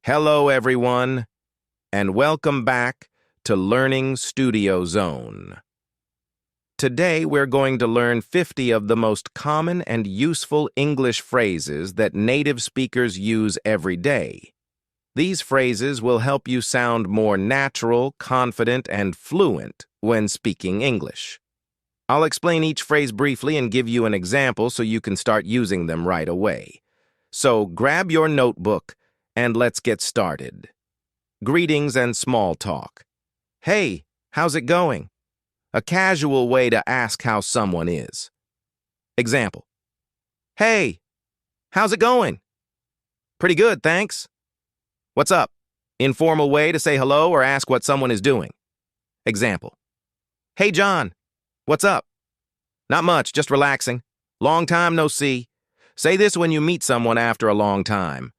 Hello, everyone, and welcome back to Learning Studio Zone. Today, we're going to learn 50 of the most common and useful English phrases that native speakers use every day. These phrases will help you sound more natural, confident, and fluent when speaking English. I'll explain each phrase briefly and give you an example so you can start using them right away. So grab your notebook and let's get started. Greetings and small talk. Hey, how's it going? A casual way to ask how someone is. Example. Hey, how's it going? Pretty good, thanks. What's up? Informal way to say hello or ask what someone is doing. Example. Hey, John. What's up? Not much, just relaxing. Long time no see. Say this when you meet someone after a long time.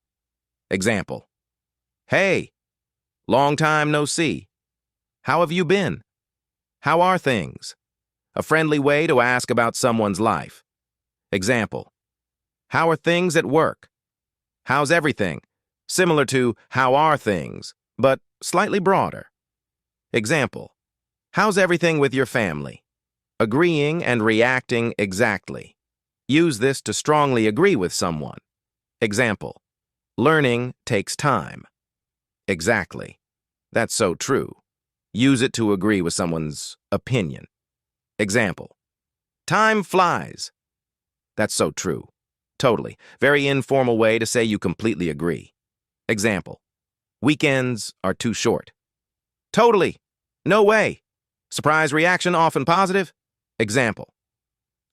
Example. Hey, long time no see. How have you been? How are things? A friendly way to ask about someone's life. Example. How are things at work? How's everything? Similar to how are things, but slightly broader. Example. How's everything with your family? Agreeing and reacting exactly. Use this to strongly agree with someone. Example. Learning takes time. Exactly. That's so true. Use it to agree with someone's opinion. Example. Time flies. That's so true. Totally. Very informal way to say you completely agree. Example. Weekends are too short. Totally. No way. Surprise reaction often positive. Example.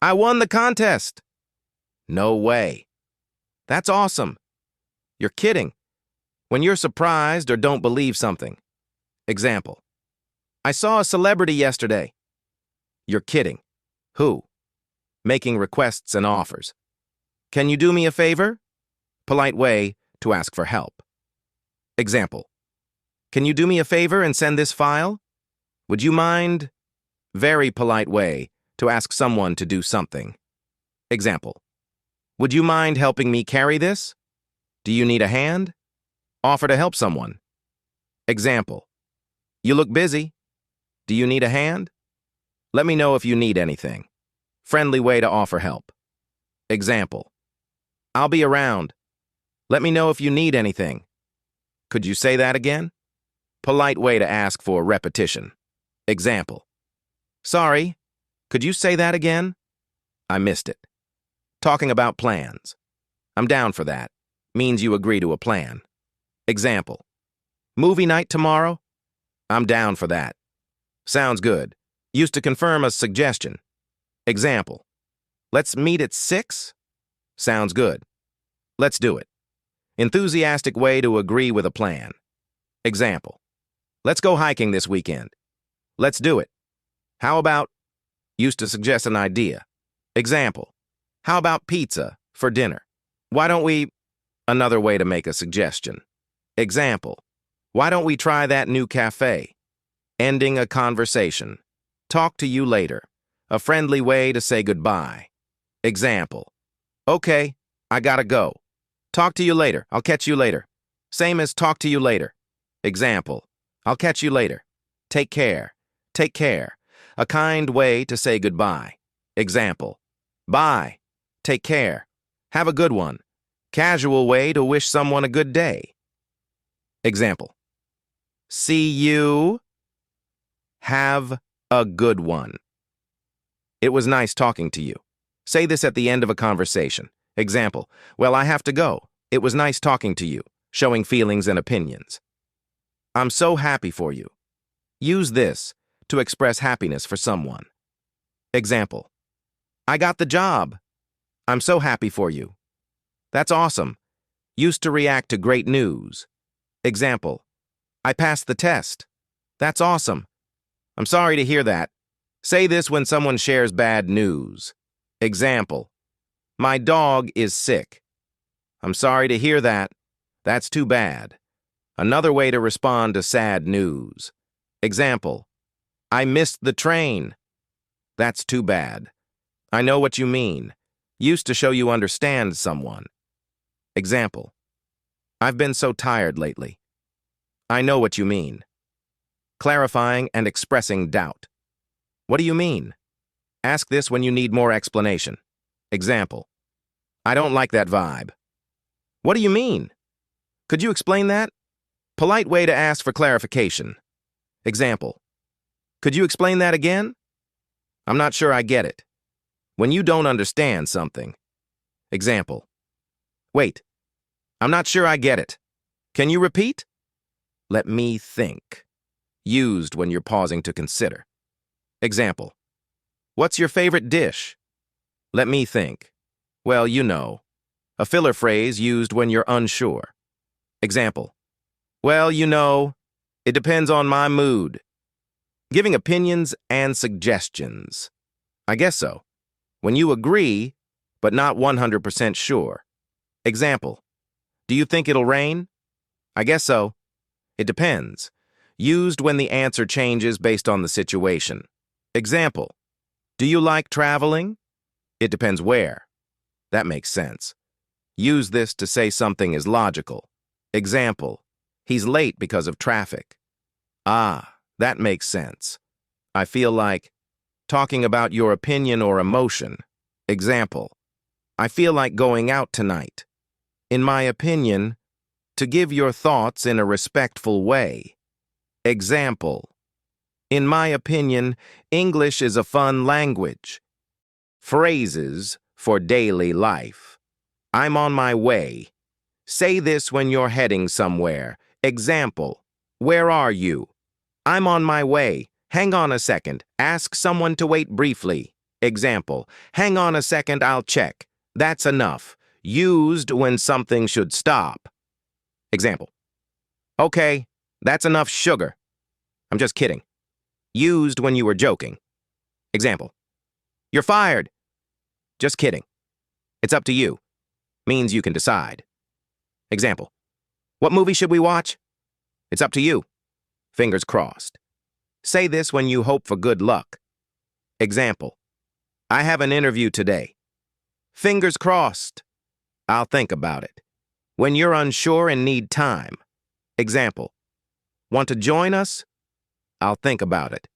I won the contest. No way. That's awesome. You're kidding. When you're surprised or don't believe something. Example. I saw a celebrity yesterday. You're kidding. Who? Making requests and offers. Can you do me a favor? Polite way to ask for help. Example. Can you do me a favor and send this file? Would you mind? Very polite way to ask someone to do something. Example. Would you mind helping me carry this? Do you need a hand? Offer to help someone. Example. You look busy. Do you need a hand? Let me know if you need anything. Friendly way to offer help. Example. I'll be around. Let me know if you need anything. Could you say that again? Polite way to ask for repetition. Example. Sorry, could you say that again? I missed it. Talking about plans. I'm down for that. Means you agree to a plan. Example. Movie night tomorrow? I'm down for that. Sounds good. Used to confirm a suggestion. Example. Let's meet at 6? Sounds good. Let's do it. Enthusiastic way to agree with a plan. Example. Let's go hiking this weekend. Let's do it. How about? Used to suggest an idea. Example. How about pizza for dinner? Why don't we? Another way to make a suggestion. Example. Why don't we try that new cafe? Ending a conversation. Talk to you later. A friendly way to say goodbye. Example. Okay, I gotta go. Talk to you later. I'll catch you later. Same as talk to you later. Example. I'll catch you later. Take care. Take care. A kind way to say goodbye. Example. Bye. Take care. Have a good one. Casual way to wish someone a good day. Example. See you. Have a good one. It was nice talking to you. Say this at the end of a conversation. Example. Well, I have to go. It was nice talking to you, showing feelings and opinions. I'm so happy for you. Use this to express happiness for someone. Example. I got the job. I'm so happy for you. That's awesome. Used to react to great news. Example. I passed the test. That's awesome. I'm sorry to hear that. Say this when someone shares bad news. Example. My dog is sick. I'm sorry to hear that. That's too bad. Another way to respond to sad news. Example. I missed the train. That's too bad. I know what you mean. Used to show you understand someone. Example. I've been so tired lately. I know what you mean. Clarifying and expressing doubt. What do you mean? Ask this when you need more explanation. Example. I don't like that vibe. What do you mean? Could you explain that? Polite way to ask for clarification. Example. Could you explain that again? I'm not sure I get it. When you don't understand something. Example. Wait. I'm not sure I get it. Can you repeat? Let me think. Used when you're pausing to consider. Example. What's your favorite dish? Let me think. Well, you know. A filler phrase used when you're unsure. Example. Well, you know. It depends on my mood. Giving opinions and suggestions. I guess so. When you agree, but not 100% sure. Example. Do you think it'll rain? I guess so. It depends. Used when the answer changes based on the situation. Example. Do you like traveling? It depends where. That makes sense. Use this to say something is logical. Example. He's late because of traffic. Ah, that makes sense. I feel like talking about your opinion or emotion. Example. I feel like going out tonight. In my opinion, to give your thoughts in a respectful way. Example. In my opinion, English is a fun language. Phrases for daily life. I'm on my way. Say this when you're heading somewhere. Example. Where are you? I'm on my way. Hang on a second. Ask someone to wait briefly. Example. Hang on a second, I'll check. That's enough. Used when something should stop. Example. Okay, that's enough sugar. I'm just kidding. Used when you were joking. Example. You're fired. Just kidding. It's up to you. Means you can decide. Example. What movie should we watch? It's up to you. Fingers crossed. Say this when you hope for good luck. Example. I have an interview today. Fingers crossed. I'll think about it. When you're unsure and need time. Example. Want to join us? I'll think about it.